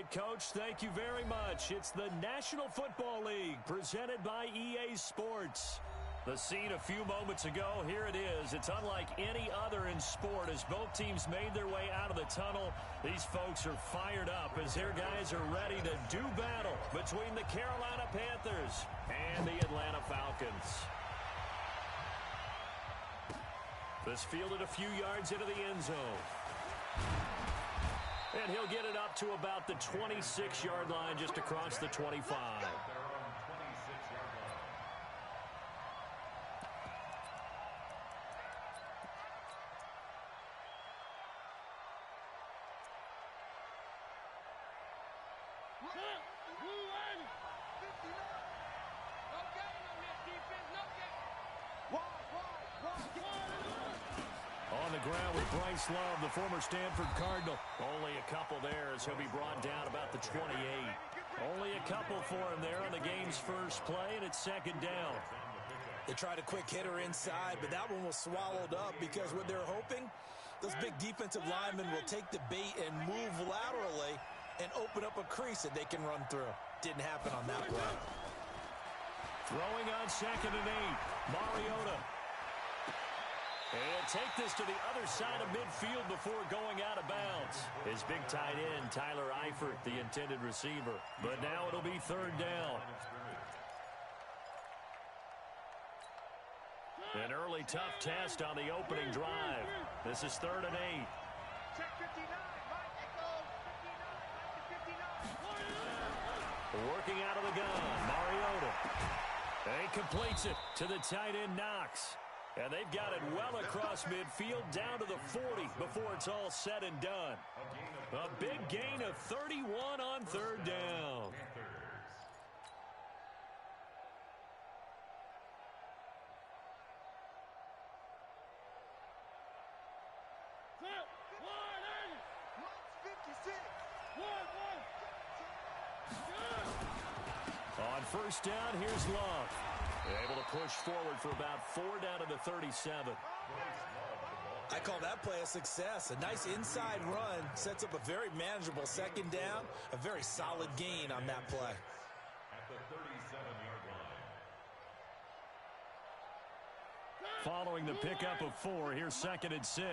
right, Coach. Thank you very much. It's the National Football League presented by EA Sports. The scene a few moments ago, here it is. It's unlike any other in sport. As both teams made their way out of the tunnel, these folks are fired up as their guys are ready to do battle between the Carolina Panthers and the Atlanta Falcons. This fielded a few yards into the end zone. And he'll get it up to about the 26-yard line just across the 25. On the ground with Bryce Love, the former Stanford Cardinal. Only a couple there as he'll be brought down about the 28. Only a couple for him there on the game's first play, and it's second down. They tried a quick hitter inside, but that one was swallowed up because what they're hoping, those big defensive linemen will take the bait and move laterally and open up a crease that they can run through. Didn't happen on that play. Throwing on 2nd and 8, Mariota. And take this to the other side of midfield before going out of bounds. His big tight end, Tyler Eifert, the intended receiver. But now it'll be 3rd down. An early tough test on the opening drive. This is 3rd and 8. Check 59. Mike Echo. 59. Working out of the gun, Mariota. And he completes it to the tight end, Knox. And they've got it well across midfield down to the 40 before it's all said and done. A big gain of 31 on 3rd down. On 1st down, here's Love. Able to push forward for about 4 down to the 37. I call that play a success. A nice inside run sets up a very manageable 2nd down. A very solid gain on that play. At the 37-yard line. Following the pickup of 4, here's 2nd and 6. I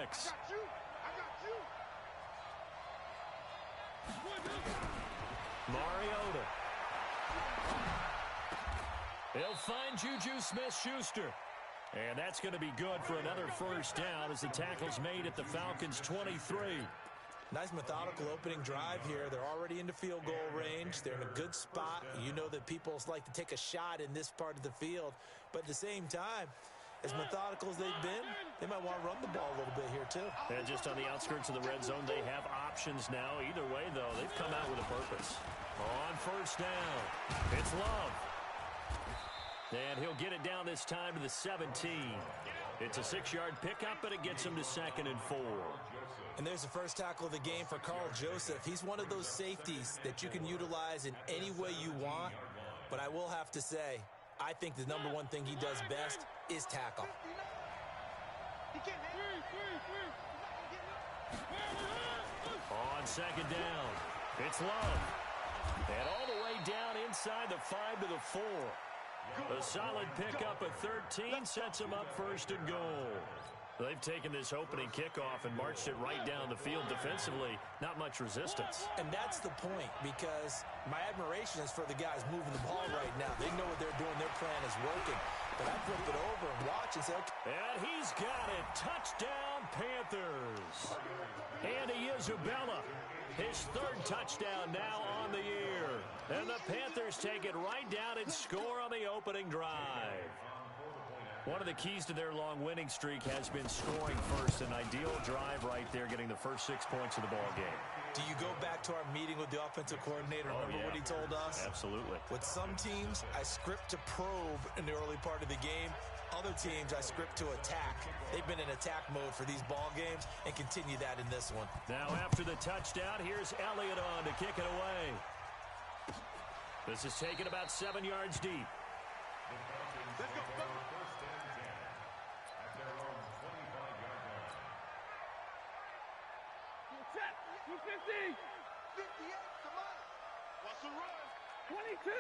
got you. Mariota. He'll find Juju Smith-Schuster. And that's going to be good for another 1st down as the tackle's made at the Falcons' 23. Nice methodical opening drive here. They're already into field goal range. They're in a good spot. You know that people like to take a shot in this part of the field. But at the same time, as methodical as they've been, they might want to run the ball a little bit here too. And just on the outskirts of the red zone, they have options now. Either way, though, they've come out with a purpose. On 1st down, it's Love. And he'll get it down this time to the 17. It's a 6-yard pickup, but it gets him to 2nd and 4. And there's the first tackle of the game for Carl Joseph. He's one of those safeties that you can utilize in any way you want. But I will have to say, I think the number one thing he does best is tackle. On 2nd down, it's Love. And all the way down inside the 5 to the 4. A solid pickup of 13 sets him up 1st and goal. They've taken this opening kickoff and marched it right down the field defensively. Not much resistance. And that's the point, because my admiration is for the guys moving the ball right now. They know what they're doing. Their plan is working. But I flip it over and watch and say, okay. And he's got it. Touchdown, Panthers. Andy Isabella, his 3rd touchdown now on the year. And the Panthers take it right down and score on the opening drive. One of the keys to their long winning streak has been scoring first. An ideal drive right there, getting the first 6 points of the ball game. Do you go back to our meeting with the offensive coordinator? Remember what he told us? Absolutely. With some teams, I script to probe in the early part of the game. Other teams, I script to attack. They've been in attack mode for these ball games and continue that in this one. Now after the touchdown, here's Elliott on to kick it away. This is taken about 7 yards deep. Let's go. First and 10 at their own 25-yard line. Check. 250. 58 to Mike. the run. 22.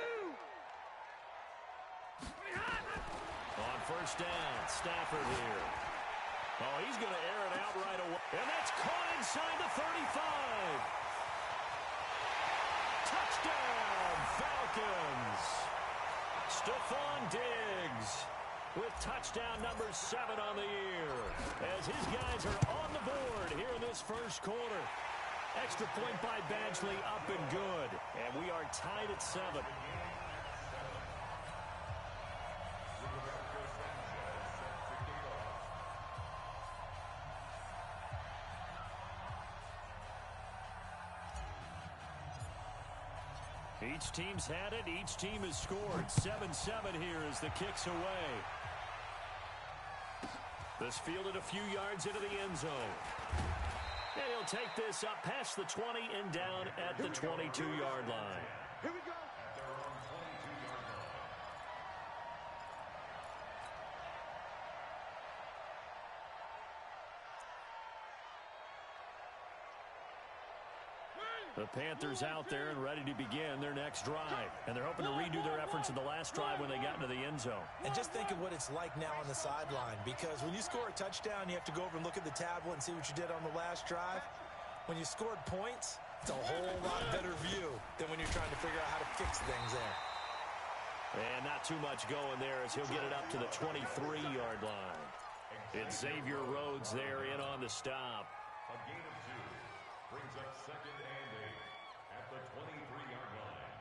On first down, Stafford here. Oh, he's going to air it out right away. And that's caught inside the 35. Touchdown, Falcons. Stephon Diggs with touchdown number 7 on the year. As his guys are on the board here in this first quarter. Extra point by Badgley up and good. And we are tied at 7. Each team's had it. Each team has scored. 7-7 here as the kick's away. This fielded a few yards into the end zone. And he'll take this up past the 20 and down at the 22-yard line. Here we go. The Panthers out there and ready to begin their next drive. And they're hoping to redo their efforts in the last drive when they got into the end zone. And just think of what it's like now on the sideline, because when you score a touchdown, you have to go over and look at the tablet and see what you did on the last drive. When you scored points, it's a whole lot better view than when you're trying to figure out how to fix things there. And not too much going there as he'll get it up to the 23-yard line. It's Xavier Rhodes there in on the stop. A gain of 2 brings up 2nd and 8 at the 23-yard line.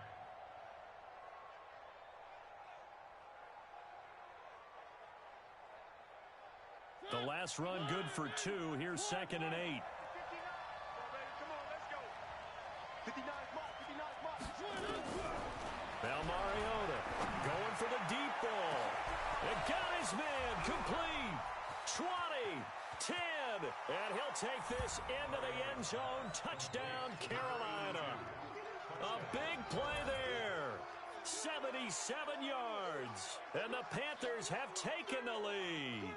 The last run good for 2. Here's 2nd and 8. Come on, let's go. 59 mark, 59 mark. Now Mariota going for the deep ball. It got his man complete. 20, 10, and he'll take this into the end zone. Touchdown, Carolina. A big play there. 77 yards. And the Panthers have taken the lead.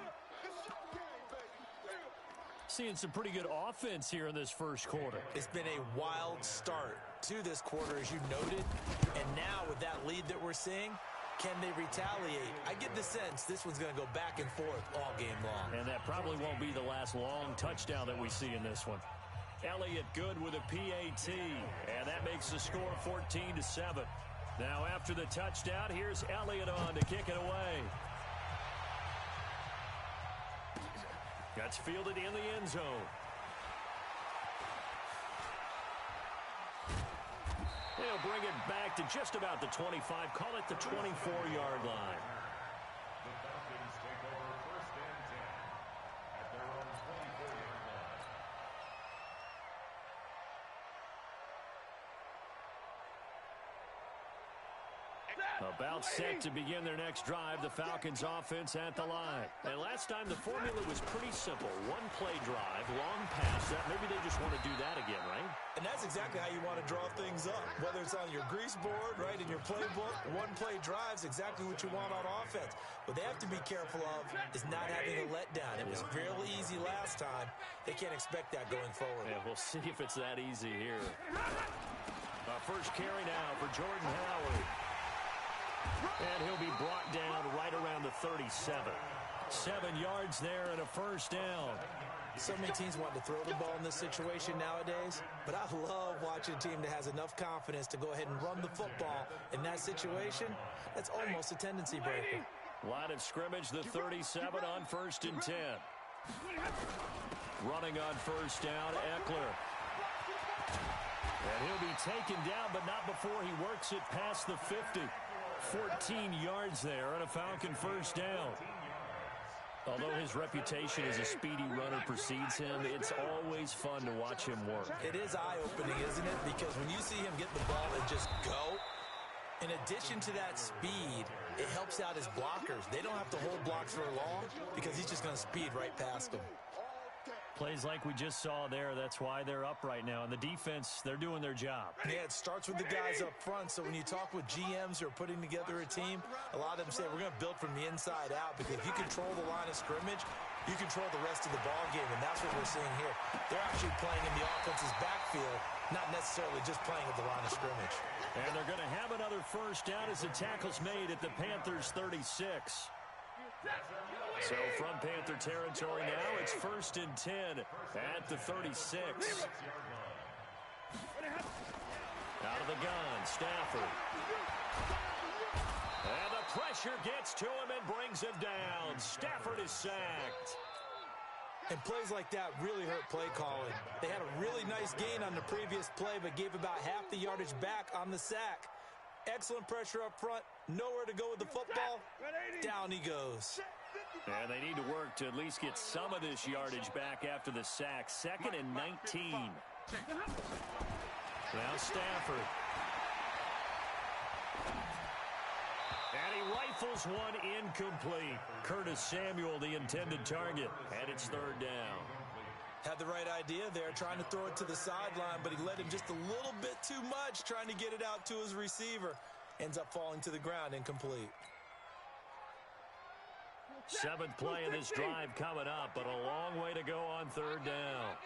Seeing some pretty good offense here in this first quarter. It's been a wild start to this quarter, as you noted. And now with that lead that we're seeing, can they retaliate? I get the sense this one's going to go back and forth all game long. And that probably won't be the last long touchdown that we see in this one. Elliott good with a PAT. And that makes the score 14-7. Now after the touchdown, here's Elliott on to kick it away. That's fielded in the end zone. They'll bring it back to just about the 25. Call it the 24-yard line. The Falcons take over 1st and 10 at their own 24-yard line. About set to begin their next drive, the Falcons offense at the line. And last time the formula was pretty simple. One play drive, long pass. Maybe they just want to do that again, right? And that's exactly how you want to draw things up. Whether it's on your grease board, right, in your playbook, one play drive's exactly what you want on offense. What they have to be careful of is not having a letdown. It was fairly easy last time. They can't expect that going forward. Yeah, we'll see if it's that easy here. First carry now for Jordan Howard. And he'll be brought down right around the 37. 7 yards there and a first down. So many teams want to throw the ball in this situation nowadays, but I love watching a team that has enough confidence to go ahead and run the football in that situation. That's almost a tendency breaker. Line of scrimmage, the 37 on 1st and 10. Running on first down, Eckler. And he'll be taken down, but not before he works it past the 50. 14 yards there and a Falcon first down. Although his reputation as a speedy runner precedes him, it's always fun to watch him work. It is eye-opening, isn't it? Because when you see him get the ball and just go, in addition to that speed, it helps out his blockers. They don't have to hold blocks for long because he's just going to speed right past them. Plays like we just saw there, that's why they're up right now. And the defense, they're doing their job. Yeah, it starts with the guys up front. So when you talk with GMs who are putting together a team, a lot of them say we're going to build from the inside out, because if you control the line of scrimmage, you control the rest of the ball game, and that's what we're seeing here. They're actually playing in the offense's backfield, not necessarily just playing at the line of scrimmage. And they're going to have another first down as the tackle's made at the Panthers' 36. So from Panther territory now, it's 1st and 10 at the 36. Out of the gun, Stafford. And the pressure gets to him and brings him down. Stafford is sacked. And plays like that really hurt play calling. They had a really nice gain on the previous play, but gave about half the yardage back on the sack. Excellent pressure up front. Nowhere to go with the football. Down he goes. And they need to work to at least get some of this yardage back after the sack. 2nd and 19. Now Stafford. And he rifles one incomplete. Curtis Samuel, the intended target. And it's 3rd down. Had the right idea there, trying to throw it to the sideline, but he let him just a little bit too much, trying to get it out to his receiver. Ends up falling to the ground, incomplete. 7th play of this drive coming up, but a long way to go on 3rd down.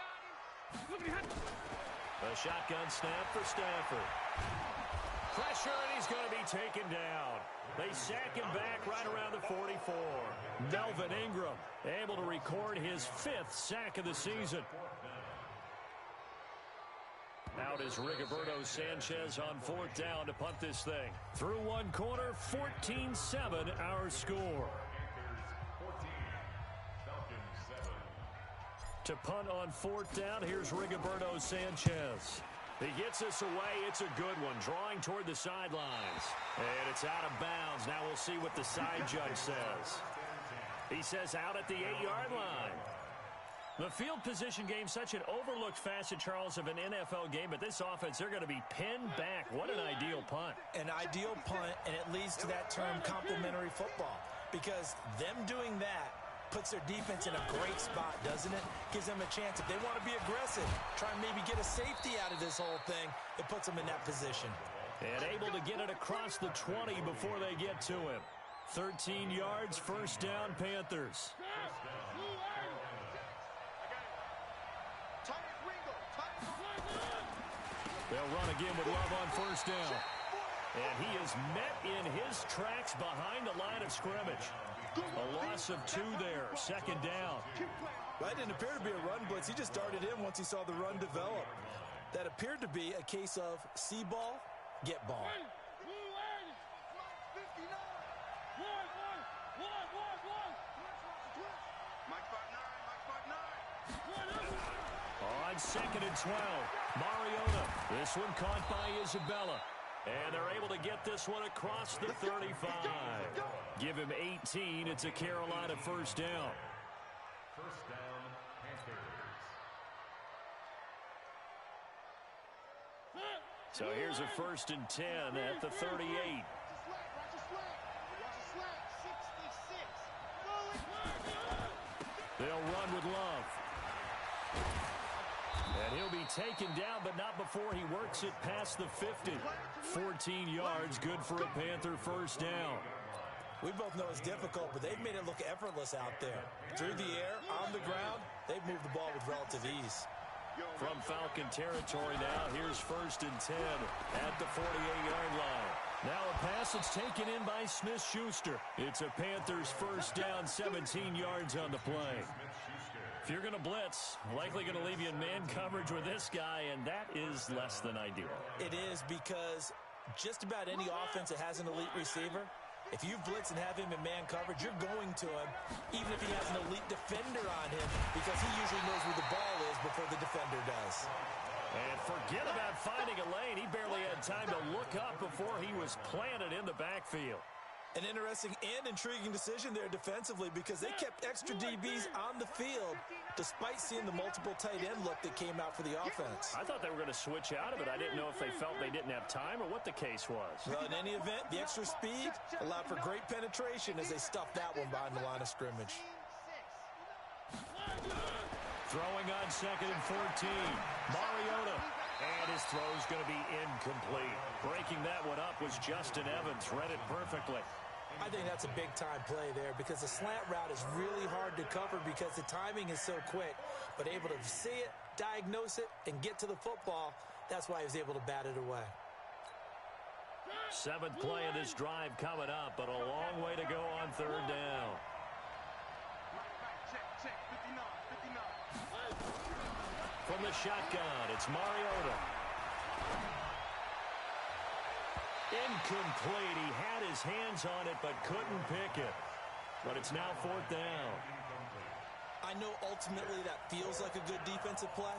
A shotgun snap for Stafford. Pressure, and he's going to be taken down. They sack him back right around the 44. Melvin Ingram able to record his 5th sack of the season. Out is Rigoberto Sanchez on 4th down to punt this thing. Through one quarter, 14-7 our score. To punt on 4th down, here's Rigoberto Sanchez. He gets us away. It's a good one. Drawing toward the sidelines. And it's out of bounds. Now we'll see what the side judge says. He says out at the 8-yard line. The field position game, such an overlooked facet, Charles, of an NFL game. But this offense, they're going to be pinned back. What an ideal punt. An ideal punt, and it leads to that term complementary football. Because them doing that puts their defense in a great spot, doesn't it? Gives them a chance. If they want to be aggressive, try and maybe get a safety out of this whole thing, it puts them in that position. And able to get it across the 20 before they get to him. 13 yards, 1st down, Panthers. They'll run again with Love on 1st down. And he is met in his tracks behind the line of scrimmage. A loss of 2 there, 2nd down. That didn't appear to be a run blitz. He just darted in once he saw the run develop. That appeared to be a case of see ball, get ball. On 2nd and 12, Mariota. This one caught by Isabella. And they're able to get this one across the 35. Give him 18. It's a Carolina 1st down. 1st down, Panthers. So here's a 1st and 10 at the 38. They'll run with Love. And he'll be taken down, but not before he works it past the 50. 14 yards, good for a Panther 1st down. We both know it's difficult, but they've made it look effortless out there. Through the air, on the ground, they've moved the ball with relative ease. From Falcon territory now, here's 1st and 10 at the 48-yard line. Now a pass that's taken in by Smith-Schuster. It's a Panthers 1st down, 17 yards on the play. If you're going to blitz, likely going to leave you in man coverage with this guy, and that is less than ideal. It is, because just about any offense that has an elite receiver, if you blitz and have him in man coverage, you're going to him, even if he has an elite defender on him, because he usually knows where the ball is before the defender does. And forget about finding a lane. He barely had time to look up before he was planted in the backfield. An interesting and intriguing decision there defensively, because they kept extra DBs on the field despite seeing the multiple tight end look that came out for the offense. I thought they were going to switch out of it. I didn't know if they felt they didn't have time or what the case was. Well, in any event, the extra speed allowed for great penetration as they stuffed that one behind the line of scrimmage. Throwing on 2nd and 14. Mariota. And his throw's going to be incomplete. Breaking that one up was Justin Evans. Read it perfectly. I think that's a big-time play there, because the slant route is really hard to cover because the timing is so quick. But able to see it, diagnose it, and get to the football That's why he was able to bat it away. Seventh play of this drive coming up, but a long way to go on third down. From the shotgun, it's Mariota. Incomplete. He had his hands on it, but couldn't pick it. But it's now fourth down. I know ultimately that feels like a good defensive play,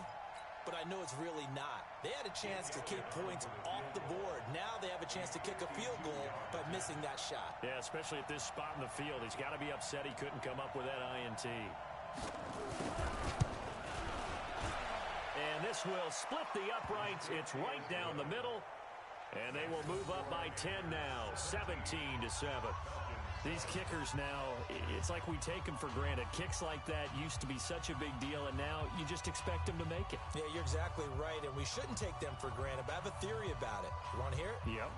but I know it's really not. They had a chance to kick points off the board. Now they have a chance to kick a field goal by missing that shot. Yeah, especially at this spot in the field. He's got to be upset he couldn't come up with that INT. And this will split the uprights. It's right down the middle. And they will move up by 10 now, 17-7. These kickers now, it's like we take them for granted. Kicks like that used to be such a big deal, and now you just expect them to make it. Yeah, you're exactly right, and we shouldn't take them for granted, but I have a theory about it. You want to hear it? Yep.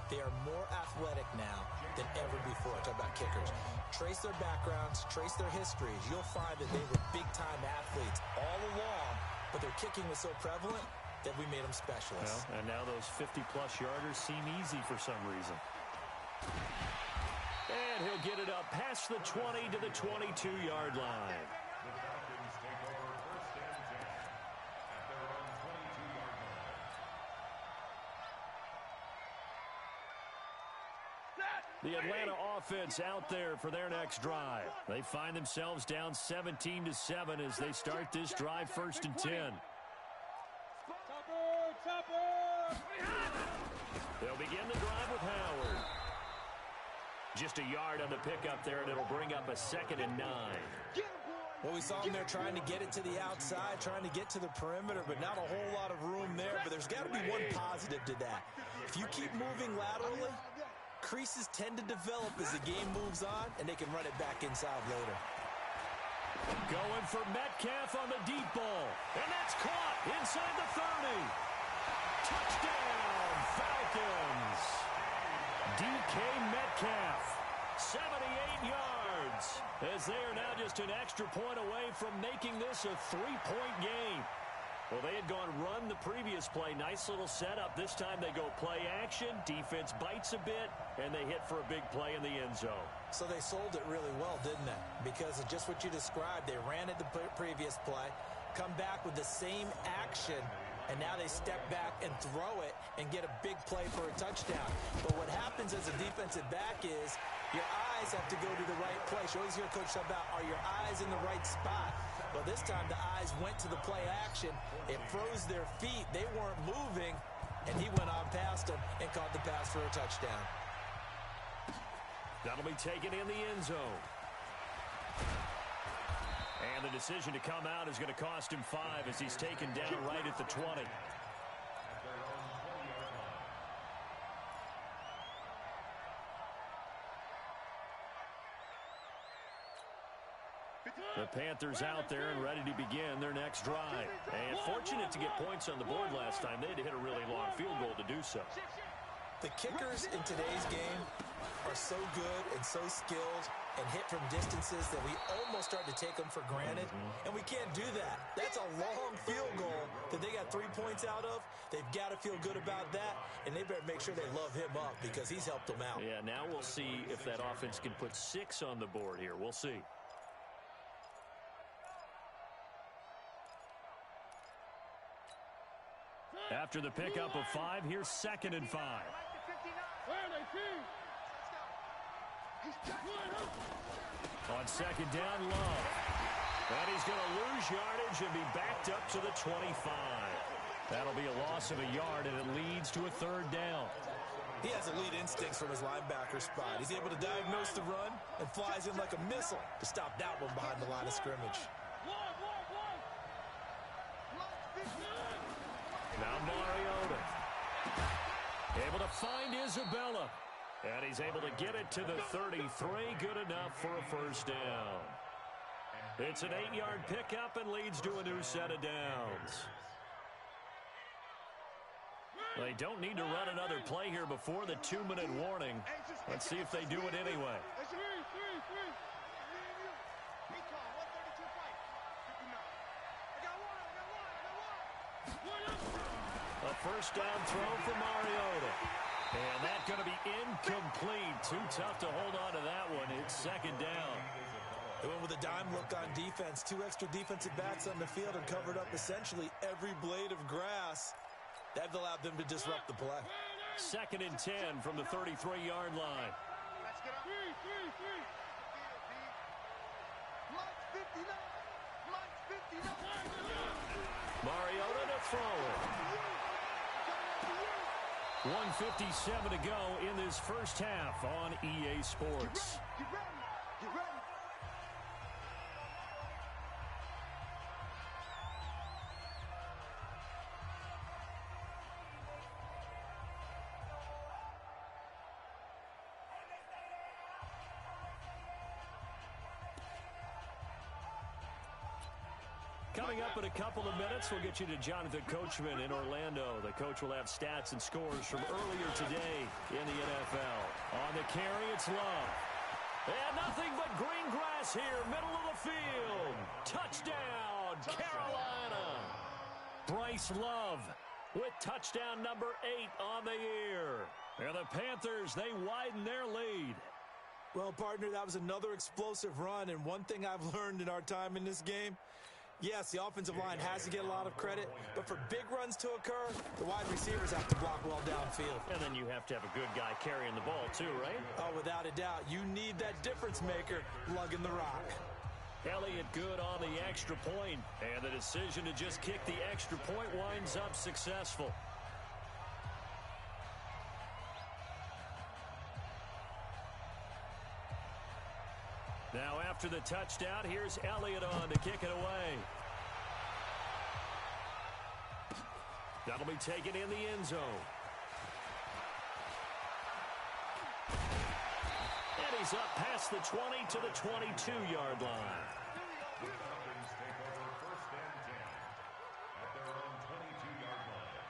They are more athletic now than ever before. Talk about kickers. Trace their backgrounds, trace their histories. You'll find that they were big-time athletes all along, but their kicking was so prevalent that we made them specialists. Well, and now those 50-plus yarders seem easy for some reason. And he'll get it up past the 20 to the 22-yard line. The Falcons take over first and 10 at their own 22-yard line. The Atlanta offense out there for their next drive. They find themselves down 17-7 as they start this drive first and 10. They'll begin the drive with Howard. Just a yard on the pickup there, and it'll bring up a 2nd and 9. Well, we saw him there trying to get it to the outside, trying to get to the perimeter, but not a whole lot of room there. But there's got to be one positive to that. If you keep moving laterally, creases tend to develop as the game moves on, and they can run it back inside later. Going for Metcalf on the deep ball. And that's caught inside the 30. Touchdown, Falcons. DK Metcalf, 78 yards, as they are now just an extra point away from making this a 3-point game. Well, they had gone run the previous play. Nice little setup. This time they go play action. Defense bites a bit, and they hit for a big play in the end zone. So they sold it really well, didn't they? Because of just what you described. They ran it the previous play, come back with the same action, and now they step back and throw it and get a big play for a touchdown. But what happens as a defensive back is your eyes have to go to the right place. You always hear Coach talk about, are your eyes in the right spot? Well, this time the eyes went to the play action. It froze their feet. They weren't moving, and he went on past them and caught the pass for a touchdown. That'll be taken in the end zone. And the decision to come out is going to cost him 5 as he's taken down right at the 20. The Panthers out there and ready to begin their next drive. And fortunate to get points on the board last time. They had to hit a really long field goal to do so. The kickers in today's game are so good and so skilled and hit from distances that we almost start to take them for granted. And we can't do that. That's a long field goal that they got 3 points out of. They've got to feel good about that, and they better make sure they love him up because he's helped them out. Yeah, now we'll see if that offense can put 6 on the board here. We'll see. After the pickup of 5, here's 2nd and 5. On 2nd down, Love. And he's going to lose yardage and be backed up to the 25. That'll be a loss of a yard, and it leads to a 3rd down. He has elite instincts from his linebacker spot. He's able to diagnose the run and flies in like a missile to stop that one behind the line of scrimmage. Now Mariota. Able to find Isabella. And he's able to get it to the 33. Good enough for a 1st down. It's an 8-yard pickup and leads to a new set of downs. They don't need to run another play here before the 2-minute warning. Let's see if they do it anyway. A touchdown throw for Mariota. And that's going to be incomplete. Too tough to hold on to that one. It's second down. They went with a dime look on defense. 2 extra defensive backs on the field and covered up essentially every blade of grass. That allowed them to disrupt the play. Second and 10 from the 33-yard line. Let's get up. Mariota to throw it. 1:57 to go in this first half on EA Sports. Get ready. Get ready. Coming up in a couple of minutes, we'll get you to Jonathan Coachman in Orlando. The coach will have stats and scores from earlier today in the NFL. On the carry, it's Love. And nothing but green grass here, middle of the field. Touchdown, Carolina. Bryce Love with touchdown number 8 on the year. And the Panthers, they widen their lead. Well, partner, that was another explosive run. And one thing I've learned in our time in this game, yes, the offensive line has to get a lot of credit, but for big runs to occur, the wide receivers have to block well downfield. And then you have to have a good guy carrying the ball too, right? Oh, without a doubt. You need that difference maker lugging the rock. Elliott good on the extra point, and the decision to just kick the extra point winds up successful. Now after the touchdown, here's Elliott on to kick it away. That'll be taken in the end zone. And he's up past the 20 to the 22-yard line. The Falcons take over first and 10 at their own 22-yard line.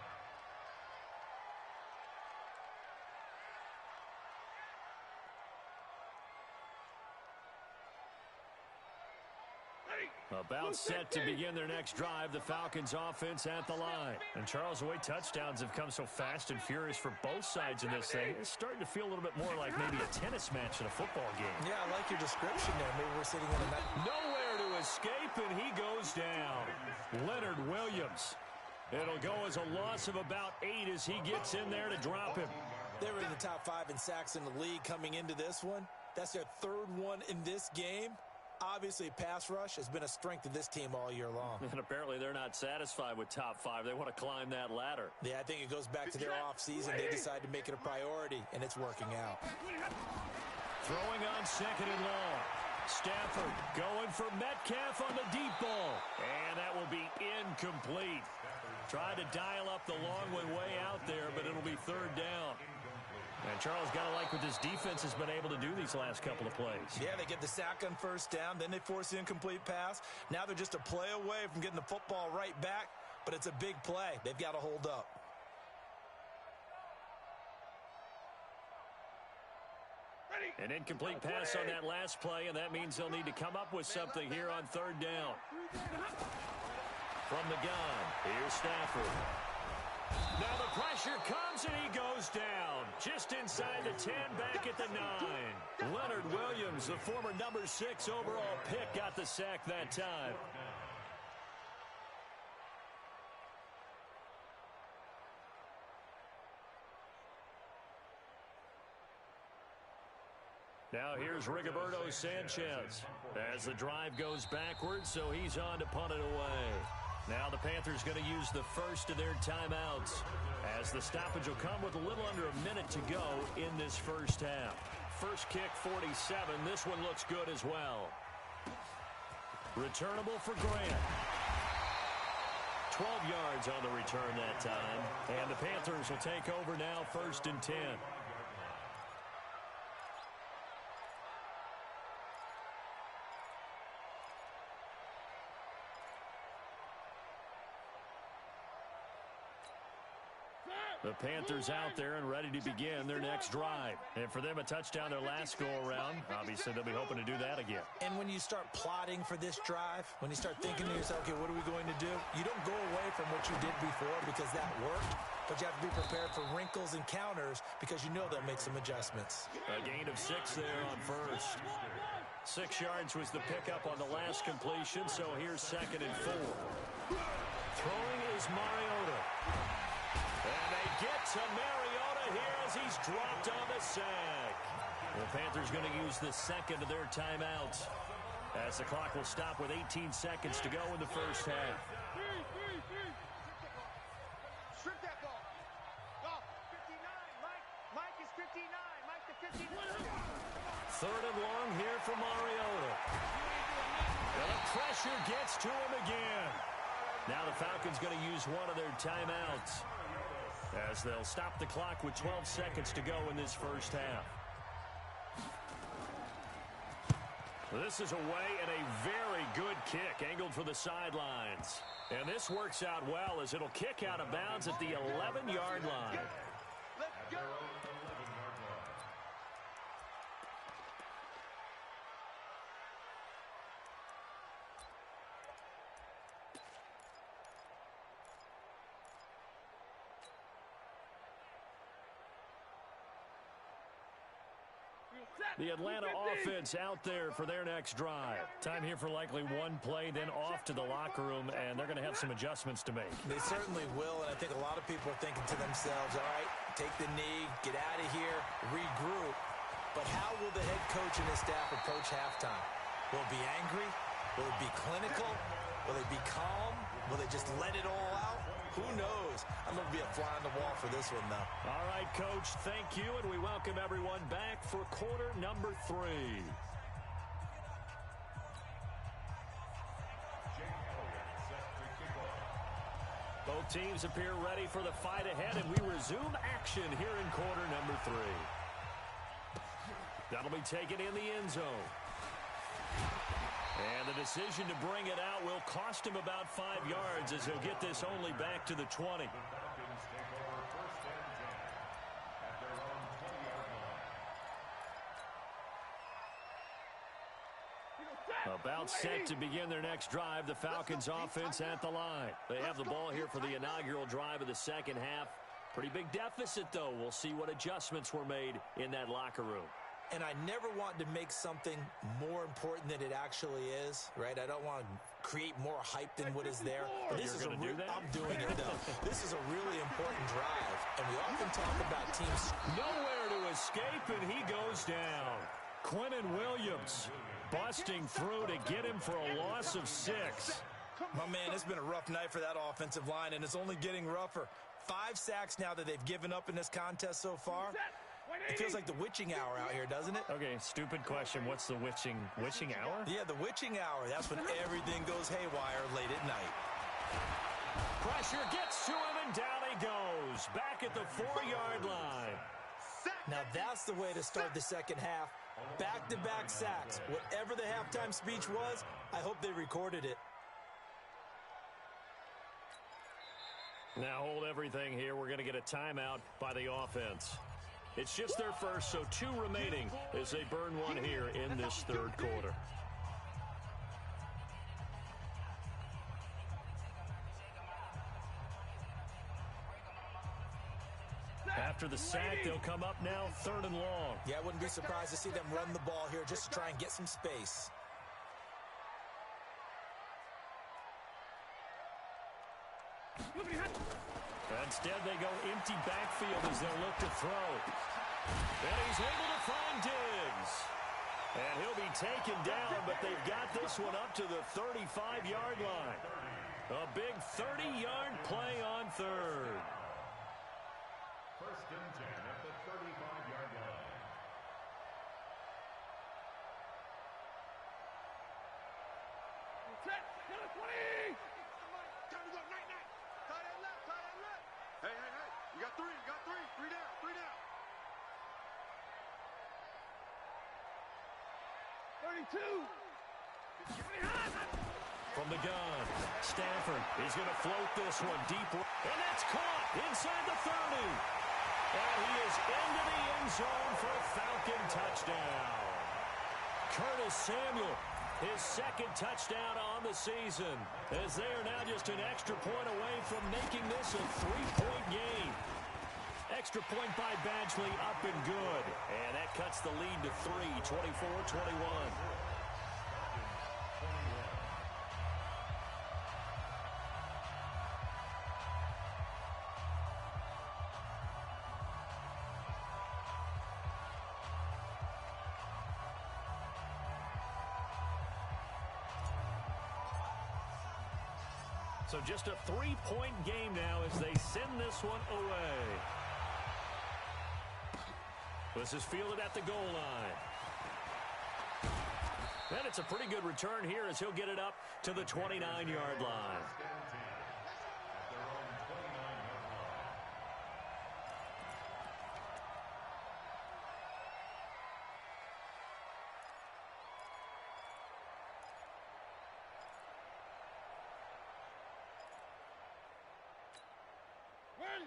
About set to begin their next drive, the Falcons offense at the line. And Charles, the way touchdowns have come so fast and furious for both sides in this thing, it's starting to feel a little bit more like maybe a tennis match in a football game. Yeah, I like your description there. Maybe we're sitting in a night. Nowhere to escape, and he goes down. Leonard Williams. It'll go as a loss of about 8 as he gets in there to drop him. They were in the top 5 in sacks in the league coming into this one. That's their 3rd one in this game. Obviously, pass rush has been a strength of this team all year long. And apparently they're not satisfied with top 5. They want to climb that ladder. Yeah, I think it goes back to their offseason. They decide to make it a priority, and it's working out. Throwing on second and long. Stafford going for Metcalf on the deep ball. And that will be incomplete. Tried to dial up the long one way out there, but it'll be 3rd down. And Charles got to like what this defense has been able to do these last couple of plays. Yeah, they get the sack on 1st down, then they force the incomplete pass. Now they're just a play away from getting the football right back, but it's a big play. They've got to hold up. An incomplete pass on that last play, and that means they'll need to come up with something here on 3rd down. From the gun, here's Stafford. Now the pressure comes, and he goes down. Just inside the 10, back at the 9. Leonard Williams, the former number 6 overall pick, got the sack that time. Now here's Rigoberto Sanchez as the drive goes backwards, so he's on to punt it away. Now the Panthers going to use the first of their timeouts as the stoppage will come with a little under a minute to go in this first half. First kick, 47. This one looks good as well. Returnable for Grant. 12 yards on the return that time. And the Panthers will take over now, 1st and 10. The Panthers out there and ready to begin their next drive. And for them, a touchdown their last go-around. Obviously, they'll be hoping to do that again. And when you start plotting for this drive, when you start thinking to yourself, okay, what are we going to do? You don't go away from what you did before because that worked, but you have to be prepared for wrinkles and counters because you know they'll make some adjustments. A gain of 6 there on first. 6 yards was the pickup on the last completion, so here's 2nd and 4. Throwing is Mariota. And they get to Mariota here as he's dropped on the sack. The Panthers going to use the second of their timeouts as the clock will stop with 18 seconds to go in the first half. Strip that ball. Go. 59. Mike is 59. Mike to 59. 3rd and long here for Mariota. And the pressure gets to him again. Now the Falcons going to use one of their timeouts as they'll stop the clock with 12 seconds to go in this first half. This is away and a very good kick angled for the sidelines. And this works out well as it'll kick out of bounds at the 11-yard line. Let's go. The Atlanta offense out there for their next drive. Time here for likely one play, then off to the locker room, and they're going to have some adjustments to make. They certainly will, and I think a lot of people are thinking to themselves, all right, take the knee, get out of here, regroup. But how will the head coach and his staff approach halftime? Will it be angry? Will it be clinical? Will they be calm? Will they just let it all out? Who knows? I'm going to be a fly on the wall for this one, though. All right, Coach, thank you, and we welcome everyone back for quarter number 3. Both teams appear ready for the fight ahead, and we resume action here in quarter number 3. That'll be taken in the end zone. And the decision to bring it out will cost him about 5 yards as he'll get this only back to the 20. About set to begin their next drive, the Falcons offense at the line. They have the ball here for the inaugural drive of the second half. Pretty big deficit, though. We'll see what adjustments were made in that locker room. And I never want to make something more important than it actually is, right? I don't want to create more hype than what is there. But this is I'm doing it, though. This is a really important drive. And we often talk about teams. Nowhere to escape, and he goes down. Quentin Williams busting through to get him for a loss of 6. My man, it's been a rough night for that offensive line, and it's only getting rougher. 5 sacks now that they've given up in this contest so far. It feels like the witching hour out here, doesn't it? Okay, stupid question. What's the witching hour? Yeah, the witching hour. That's when everything goes haywire late at night. Pressure gets to him, and down he goes. Back at the 4-yard line. Now that's the way to start the second half. Back-to-back sacks. Whatever the halftime speech was, I hope they recorded it. Now hold everything here. We're going to get a timeout by the offense. It's just their first, so 2 remaining as they burn one here in this third quarter. After the sack, they'll come up now 3rd and long. Yeah, I wouldn't be surprised to see them run the ball here just to try and get some space. Instead, they go empty backfield as they'll look to throw. And he's able to find Diggs. And he'll be taken down, but they've got this one up to the 35-yard line. A big 30-yard play on 3rd. 1st and 10 at the 35-yard line. Set. Get a 20. Time to go. Night. Tight end left. Hey. You got 3. 3 down. 32. from the gun. Stafford is going to float this one deep. And that's caught inside the 30. And he is into the end zone for a Falcon touchdown. Curtis Samuel, his second touchdown on the season, as they are now just an extra point away from making this a 3-point game. Extra point by Badgley, up and good. And that cuts the lead to 3, 24-21. So just a 3-point game now as they send this one away. This is fielded at the goal line. And it's a pretty good return here as he'll get it up to the 29-yard line.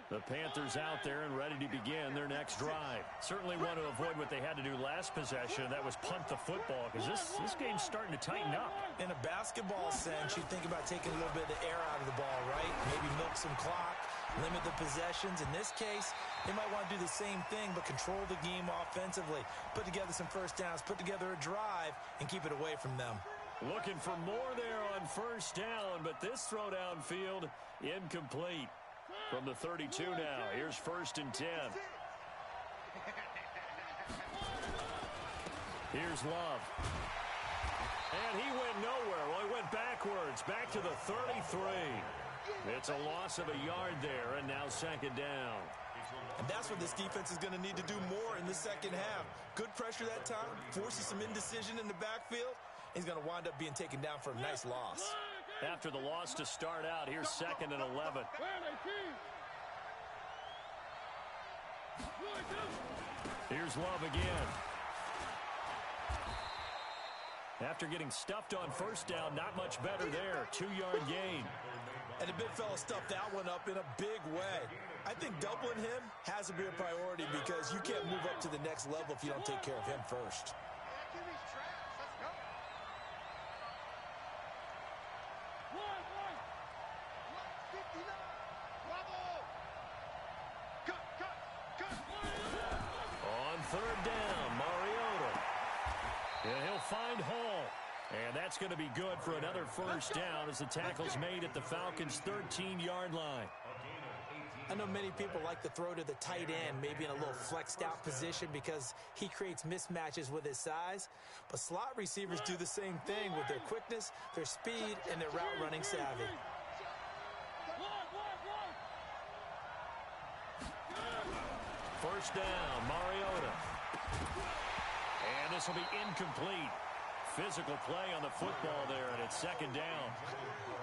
The Panthers out there and ready to begin their next drive. Certainly want to avoid what they had to do last possession. That was punt the football, because this game's starting to tighten up. In a basketball sense, you think about taking a little bit of the air out of the ball, right? Maybe milk some clock, limit the possessions. In this case, they might want to do the same thing, but control the game offensively. Put together some first downs, put together a drive, and keep it away from them. Looking for more there on first down, but this throw downfield incomplete. From the 32 now, here's 1st and 10. Here's Love. And he went nowhere. Well, he went backwards, back to the 33. It's a loss of a yard there, and now 2nd down. And that's what this defense is going to need to do more in the second half. Good pressure that time, forces some indecision in the backfield. He's going to wind up being taken down for a nice loss. After the loss to start out, here's 2nd and 11. Here's Love again. After getting stuffed on first down, not much better there. 2-yard gain. And the big fella stuffed that one up in a big way. I think doubling him has to be a priority because you can't move up to the next level if you don't take care of him first. Find Hall. And that's going to be good for another first down as the tackle's made at the Falcons' 13-yard line. I know many people like to throw to the tight end, maybe in a little flexed out position because he creates mismatches with his size. But slot receivers do the same thing with their quickness, their speed, and their route running savvy. First down, Mariota. And this will be incomplete. Physical play on the football there, and it's 2nd down.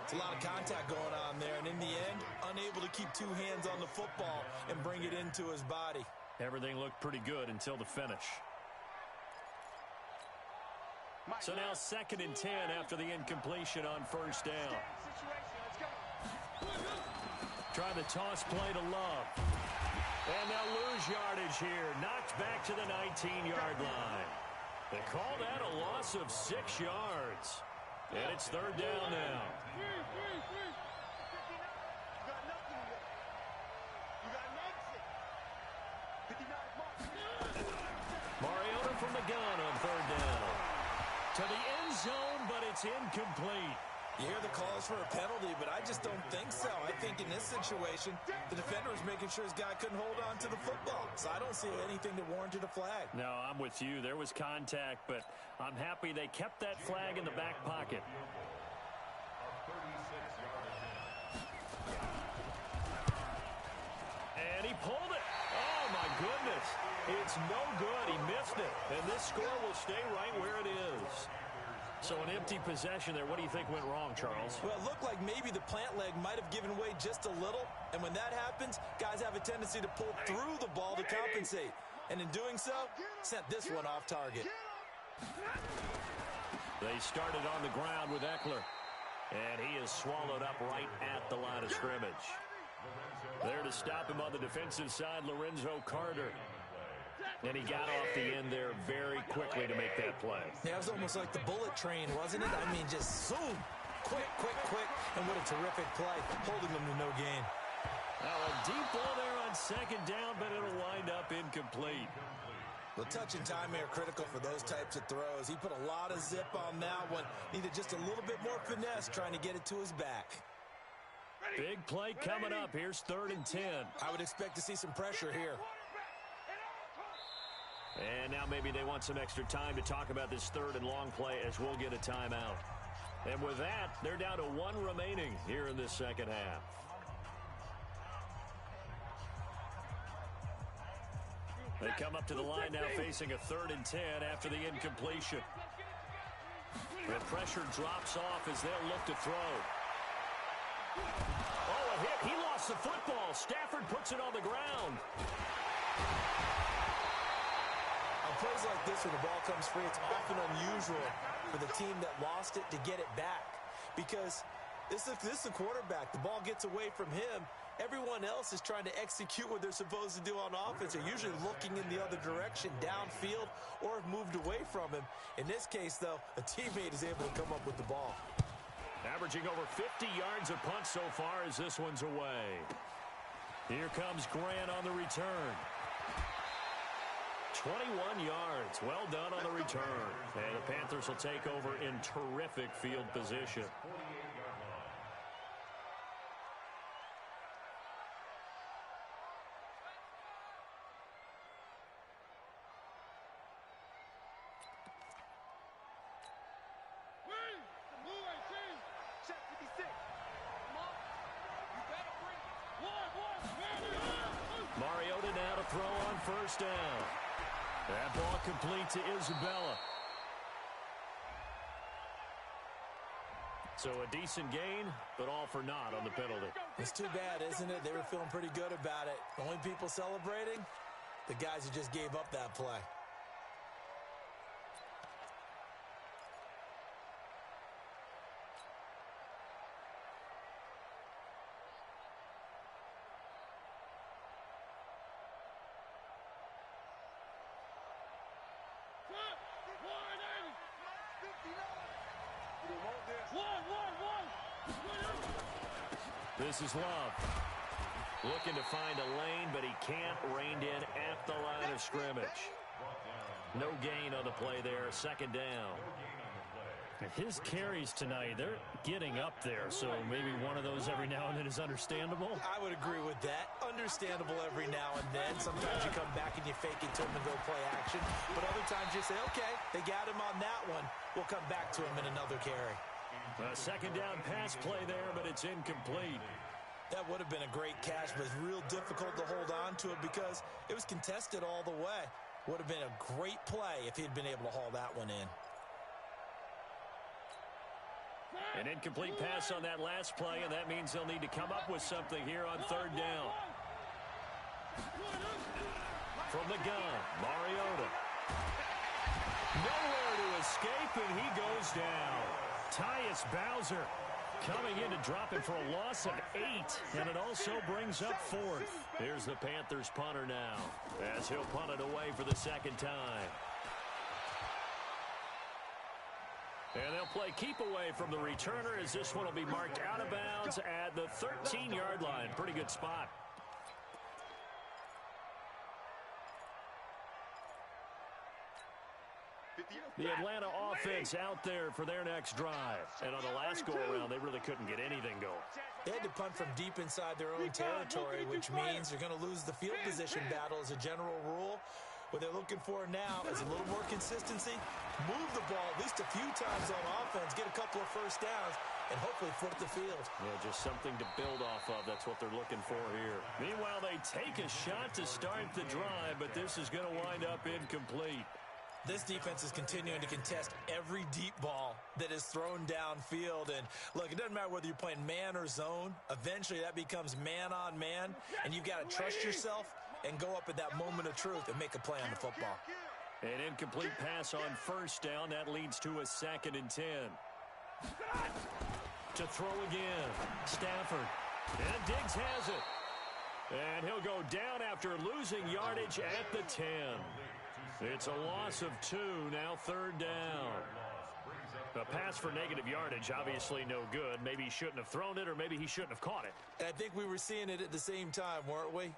It's a lot of contact going on there, and in the end, unable to keep 2 hands on the football and bring it into his body. Everything looked pretty good until the finish. So now 2nd and 10 after the incompletion on first down. Trying the toss play to Love. And they'll lose yardage here. Knocked back to the 19-yard line. They call that a loss of 6 yards. And it's 3rd down now. Mariota from the gun on 3rd down. To the end zone, but it's incomplete. You hear the calls for a penalty, but I just don't think so. I think in this situation, the defender was making sure his guy couldn't hold on to the football. So I don't see anything that warranted a flag. No, I'm with you. There was contact, but I'm happy they kept that flag in the back pocket. And he pulled it. Oh, my goodness. It's no good. He missed it. And this score will stay right where it is. So an empty possession there. What do you think went wrong, Charles? Well, it looked like maybe the plant leg might have given way just a little. And when that happens, guys have a tendency to pull through the ball to compensate. And in doing so, sent this one off target. They started on the ground with Eckler. And he is swallowed up right at the line of scrimmage. There to stop him on the defensive side, Lorenzo Carter. And he got off the end there very quickly to make that play. Yeah, it was almost like the bullet train, wasn't it? I mean, just zoom. Quick, quick, quick. And what a terrific play, holding them to no gain. Now a deep ball there on second down, but it'll wind up incomplete. The touch and timing are critical for those types of throws. He put a lot of zip on that one. Needed just a little bit more finesse trying to get it to his back. Big play coming up. Here's 3rd and 10. I would expect to see some pressure here. And now maybe they want some extra time to talk about this 3rd and long play as we'll get a timeout. And with that, they're down to 1 remaining here in this second half. They come up to the line now facing a 3rd and 10 after the incompletion. The pressure drops off as they'll look to throw. Oh, a hit. He lost the football. Stafford puts it on the ground. On plays like this, when the ball comes free, it's often unusual for the team that lost it to get it back. Because this is the quarterback. The ball gets away from him. Everyone else is trying to execute what they're supposed to do on offense. They're usually looking in the other direction, downfield, or have moved away from him. In this case, though, a teammate is able to come up with the ball. Averaging over 50 yards a punt so far as this one's away. Here comes Grant on the return. 21 yards. Well done on the return. And the Panthers will take over in terrific field position. Mariota now to throw on 1st down. That ball complete to Isabella. So a decent gain, but all for naught on the penalty. It's too bad, isn't it? They were feeling pretty good about it. The only people celebrating, the guys who just gave up that play. This is Love. Looking to find a lane, but he can't. Reined in at the line of scrimmage. No gain on the play there. 2nd down. His carries tonight, they're getting up there, so maybe one of those every now and then is understandable. I would agree with that. Understandable every now and then. Sometimes you come back and you fake it to him and go play action. But other times you say, okay, they got him on that one. We'll come back to him in another carry. A 2nd down pass play there, but it's incomplete. That would have been a great catch, but it's real difficult to hold on to it because it was contested all the way. Would have been a great play if he'd been able to haul that one in. An incomplete pass on that last play, and that means they'll need to come up with something here on 3rd down. From the gun, Mariota. Nowhere to escape, and he goes down. Tyus Bowser coming in to drop it for a loss of 8, and it also brings up 4th. Here's the Panthers punter now, as he'll punt it away for the 2nd time. And they'll play keep away from the returner as this one will be marked out of bounds at the 13-yard line. Pretty good spot. The Atlanta offense out there for their next drive. And on the last go-around, they really couldn't get anything going. They had to punt from deep inside their own territory, which means they're going to lose the field position battle as a general rule. What they're looking for now is a little more consistency, move the ball at least a few times on offense, get a couple of 1st downs, and hopefully flip the field. Yeah, just something to build off of. That's what they're looking for here. Meanwhile, they take a shot to start the drive, but this is going to wind up incomplete. This defense is continuing to contest every deep ball that is thrown downfield. And, look, it doesn't matter whether you're playing man or zone. Eventually, that becomes man-on-man, and you've got to trust yourself and go up at that moment of truth and make a play on the football. An incomplete pass on 1st down. That leads to a 2nd and 10. To throw again. Stafford. And Diggs has it. And he'll go down after losing yardage at the 10. It's a loss of 2, now 3rd down. A pass for negative yardage, obviously no good. Maybe he shouldn't have thrown it, or maybe he shouldn't have caught it. And I think we were seeing it at the same time, weren't we?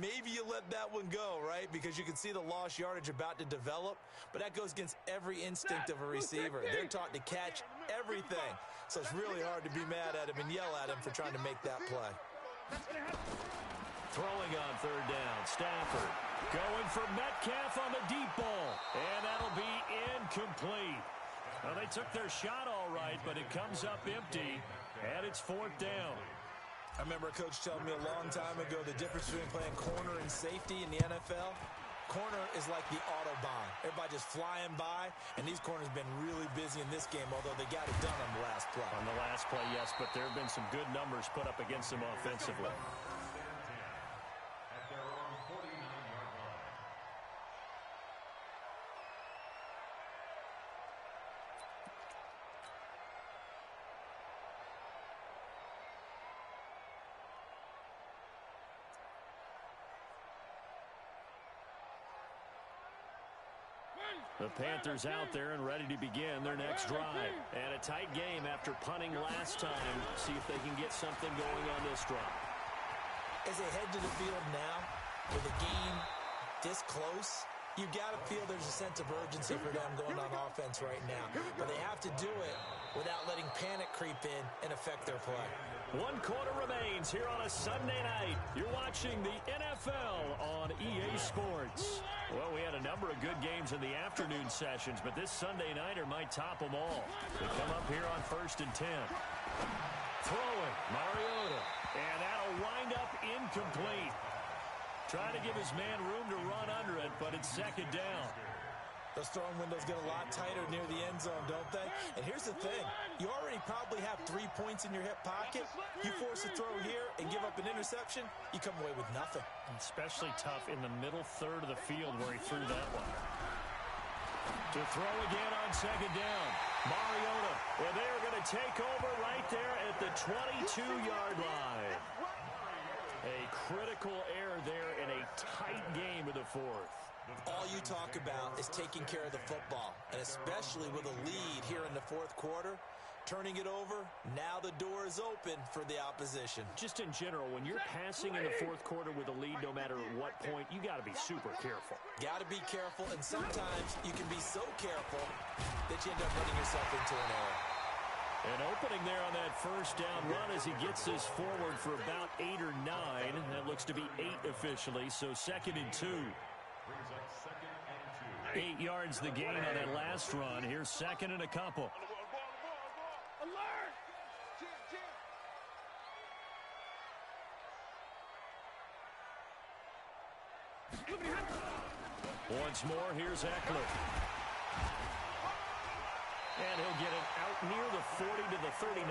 Maybe you let that one go, right? Because you can see the lost yardage about to develop. But that goes against every instinct of a receiver. They're taught to catch everything. So it's really hard to be mad at him and yell at him for trying to make that play. Throwing on 3rd down, Stafford. Going for Metcalf on the deep ball. And that'll be incomplete. Well, they took their shot all right, but it comes up empty, and it's 4th down. I remember a coach telling me a long time ago the difference between playing corner and safety in the NFL. Corner is like the Autobahn. Everybody just flying by, and these corners have been really busy in this game, although they got it done on the last play. On the last play, yes, but there have been some good numbers put up against them offensively. At their own 49-yard line. The Panthers out there and ready to begin their next drive. And a tight game after punting last time. See if they can get something going on this drive. As they head to the field now, with a game this close, you got to feel there's a sense of urgency for them going on offense right now. But they have to do it without letting panic creep in and affect their play. 1 quarter remains here on a Sunday night. You're watching the NFL on EA Sports. Well, we had a number of good games in the afternoon sessions, but this Sunday nighter might top them all. They come up here on 1st and 10. Throwing, Mariota. And that'll wind up incomplete. Trying to give his man room to run under it, but it's 2nd down. Those throwing windows get a lot tighter near the end zone, don't they? And here's the thing. You already probably have 3 points in your hip pocket. You force a throw here and give up an interception, you come away with nothing. Especially tough in the middle third of the field where he threw that one. To throw again on 2nd down. Mariota. Well, they are going to take over right there at the 22-yard line. A critical error there in a tight game of the 4th. All you talk about is taking care of the football, and especially with a lead here in the 4th quarter, turning it over, now the door is open for the opposition. Just in general, when you're passing in the 4th quarter with a lead, no matter what point, you got to be super careful. Got to be careful, and sometimes you can be so careful that you end up running yourself into an error. An opening there on that 1st down run as he gets this forward for about 8 or 9. That looks to be 8 officially, so 2nd and 2. 8 yards the gain on that last run. Here's 2nd and a couple. Once more, here's Eckler. And he'll get it out near the 40 to the 39.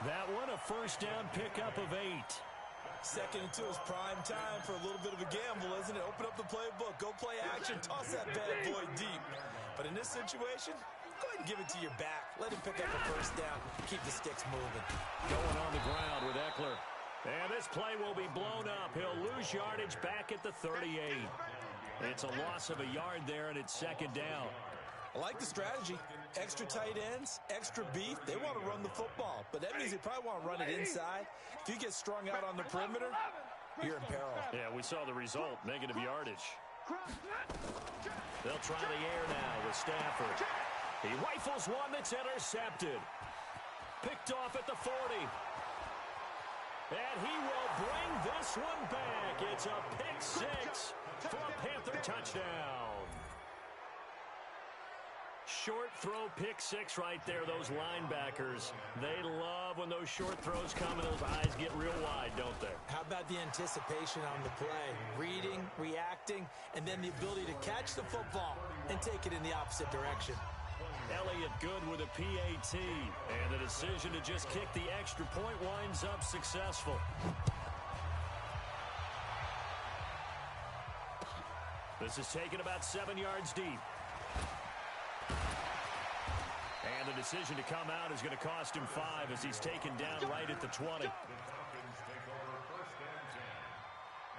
That one, a 1st down pickup of 8. 2nd and 2 is prime time for a little bit of a gamble, isn't it? Open up the playbook, go play action, toss that bad boy deep. But in this situation, go ahead and give it to your back. Let him pick up a 1st down, keep the sticks moving. Going on the ground with Eckler. And this play will be blown up. He'll lose yardage back at the 38. It's a loss of a yard there, and it's 2nd down. I like the strategy. Extra tight ends, extra beef. They want to run the football, but that means they probably want to run it inside. If you get strung out on the perimeter, you're in peril. Yeah, we saw the result, negative yardage. They'll try the air now with Stafford. He rifles one that's intercepted. Picked off at the 40. And he will bring this one back. It's a pick 6 for a Panther touchdown. Short throw, pick 6 right there. Those linebackers, they love when those short throws come and those eyes get real wide, don't they? How about the anticipation on the play? Reading, reacting, and then the ability to catch the football and take it in the opposite direction. Elliott good with a PAT. And the decision to just kick the extra point winds up successful. This is taken about 7 yards deep. And the decision to come out is going to cost him 5 as he's taken down right at the 20. The Falcons take over first and 10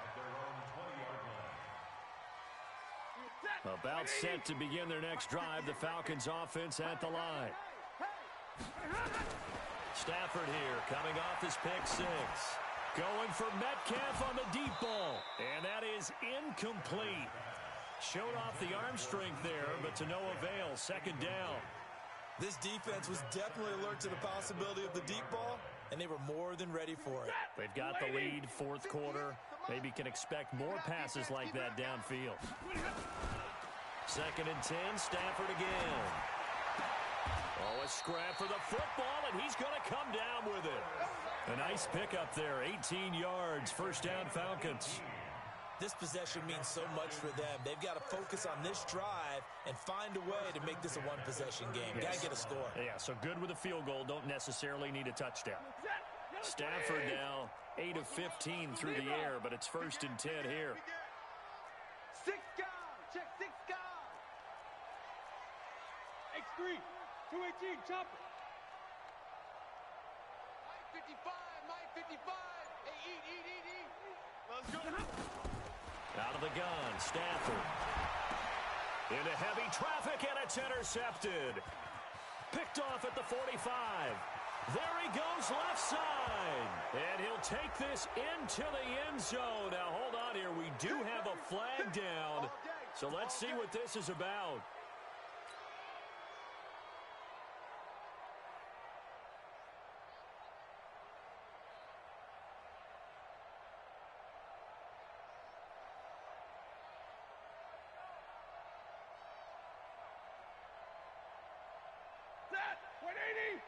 at their own 20-yard line. About set to begin their next drive, the Falcons offense at the line. Stafford here, coming off his pick 6. Going for Metcalf on the deep ball. And that is incomplete. Showed off the arm strength there, but to no avail. Second down. This defense was definitely alert to the possibility of the deep ball, and they were more than ready for it. They've got the lead, fourth quarter. Maybe can expect more passes like that downfield. Second and 10, Stafford again. Oh, a scrap for the football, and he's going to come down with it. A nice pickup there, 18 yards, first down Falcons. This possession means so much for them. They've got to focus on this drive and find a way to make this a one-possession game. Yes. Got to get a score. Yeah, so good with a field goal. Don't necessarily need a touchdown. Stafford now 8 of 15 through the air, but it's first and 10 here. 6 guys. Check 6 guys. X3. 218. Chop it. Mike 55. Mike 55. Hey, eat. Let's go. Out of the gun, Stafford. Into heavy traffic, and it's intercepted. Picked off at the 45. There he goes, left side. And he'll take this into the end zone. Now, hold on here. We do have a flag down. So let's see what this is about. Set. 180.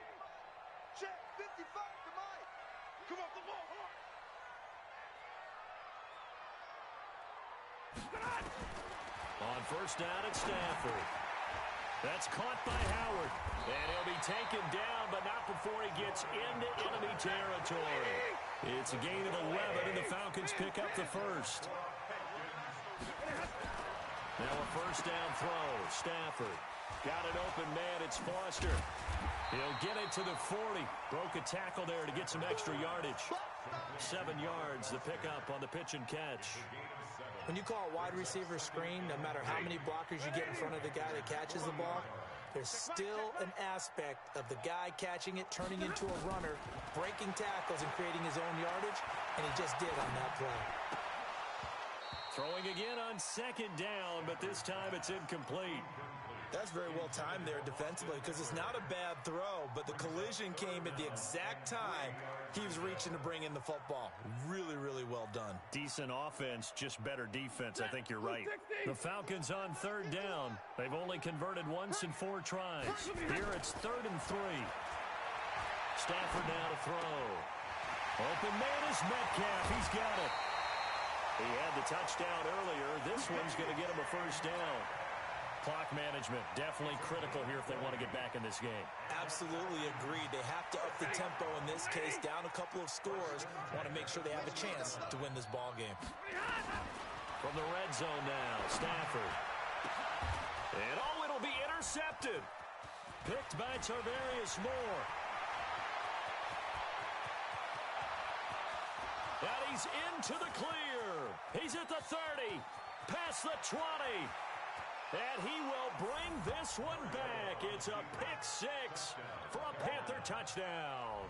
Check 55 to Mike. Come off the ball hard. On first down at Stafford. That's caught by Howard. And he'll be taken down, but not before he gets into enemy territory. It's a gain of 11, and the Falcons pick up the first. Now a first down throw. Stafford. Got an open man. It's Foster. He'll get it to the 40. Broke a tackle there to get some extra yardage. 7 yards, the pickup on the pitch and catch. When you call a wide receiver screen, no matter how many blockers you get in front of the guy that catches the ball, there's still an aspect of the guy catching it, turning into a runner, breaking tackles and creating his own yardage, and he just did on that play. Throwing again on second down, but this time it's incomplete. That's very well timed there defensively because it's not a bad throw, but the collision came at the exact time he was reaching to bring in the football. Really, really well done. Decent offense, just better defense. I think you're right. The Falcons on third down. They've only converted once in 4 tries. Here it's 3rd and 3. Stafford now to throw. Open man is Metcalf. He's got it. He had the touchdown earlier. This one's going to get him a first down. Clock management, definitely critical here if they want to get back in this game. Absolutely agreed. They have to up the tempo in this case, down a couple of scores. Want to make sure they have a chance to win this ball game. From the red zone now, Stafford. And oh, it'll be intercepted. Picked by Tarvarius Moore. And he's into the clear. He's at the 30, past the 20. And he will bring this one back. It's a pick 6 for a Panther touchdown.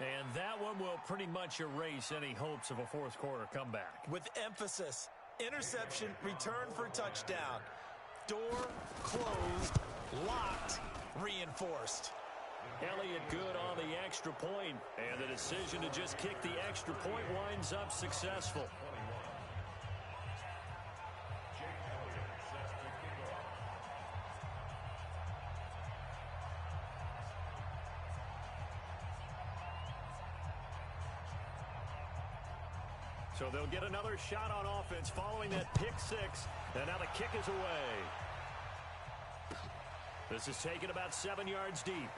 And that one will pretty much erase any hopes of a fourth quarter comeback. With emphasis, interception, return for touchdown. Door closed, locked, reinforced. Elliott good on the extra point, and the decision to just kick the extra point winds up successful. So they'll get another shot on offense following that pick 6, and now the kick is away. This is taken about 7 yards deep.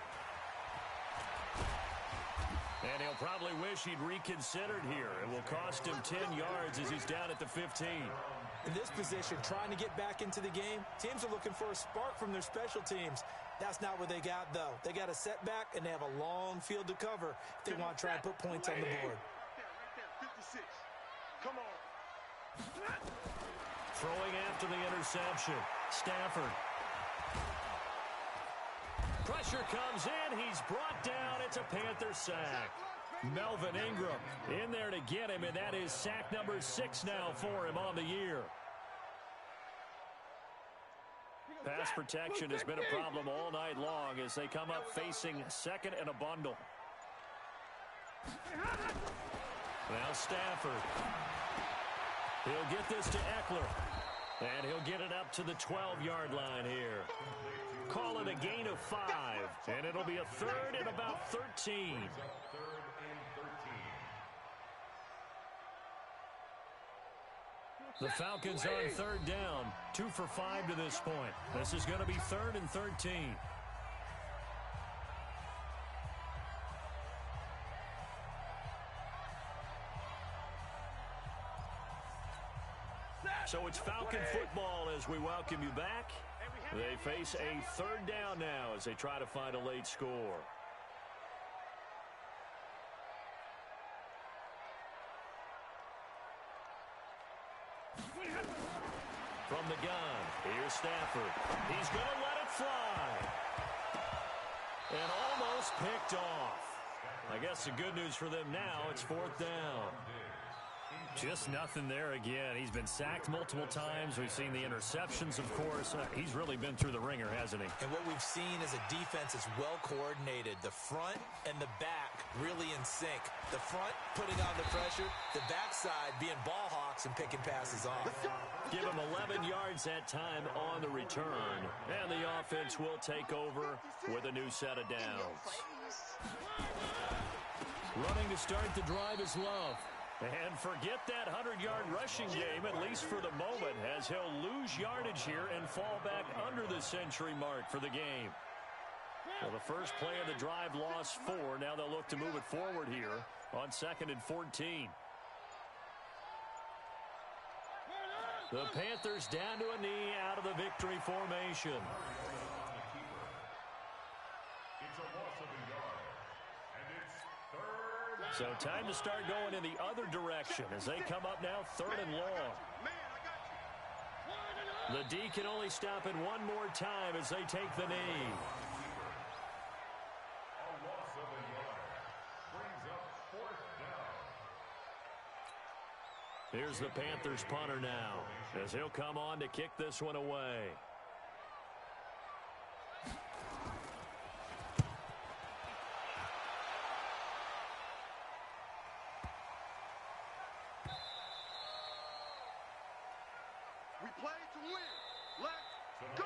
And he'll probably wish he'd reconsidered here. It will cost him 10 yards as he's down at the 15. In this position, trying to get back into the game, teams are looking for a spark from their special teams. That's not what they got, though. They got a setback, and they have a long field to cover if they want to try and put points on the board. Right there, 56. Come on. Throwing after the interception. Stafford. Pressure comes in. He's brought down. It's a Panther sack. Melvin Ingram in there to get him, and that is sack number 6 now for him on the year. Pass protection has been a problem all night long as they come up facing second and a bundle. Now Stafford. He'll get this to Eckler. And he'll get it up to the 12-yard line here. Call it a gain of 5. And it'll be a third and about 13. The Falcons on third down. 2 for 5 to this point. This is going to be 3rd and 13. So it's Falcon football as we welcome you back. They face a third down now as they try to find a late score. From the gun, here's Stafford. He's going to let it fly. And almost picked off. I guess the good news for them now, it's 4th down. Just nothing there again. He's been sacked multiple times. We've seen the interceptions, of course. He's really been through the ringer, hasn't he? And what we've seen is a defense that's well coordinated. The front and the back really in sync. The front putting on the pressure, the backside being ball hawks and picking passes off. Give him 11 yards that time on the return. And the offense will take over with a new set of downs. Running to start the drive is Love. And forget that 100-yard rushing game, at least for the moment, as he'll lose yardage here and fall back under the century mark for the game. Well, the first play of the drive lost 4. Now they'll look to move it forward here on 2nd and 14. The Panthers down to a knee out of the victory formation. It's a loss of a yard. And it's 3rd. So time to start going in the other direction as they come up now 3rd and long. The D can only stop it one more time as they take the knee. A loss of a yard. Brings up 4th down. Here's the Panthers punter now as he'll come on to kick this one away. We play to win. Let's go.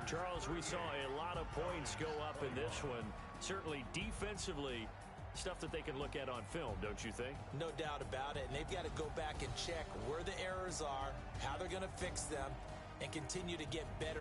Charles, we saw a lot of points go up in this one. Certainly defensively, stuff that they can look at on film, don't you think? No doubt about it. And they've got to go back and check where the errors are, how they're going to fix them, and continue to get better.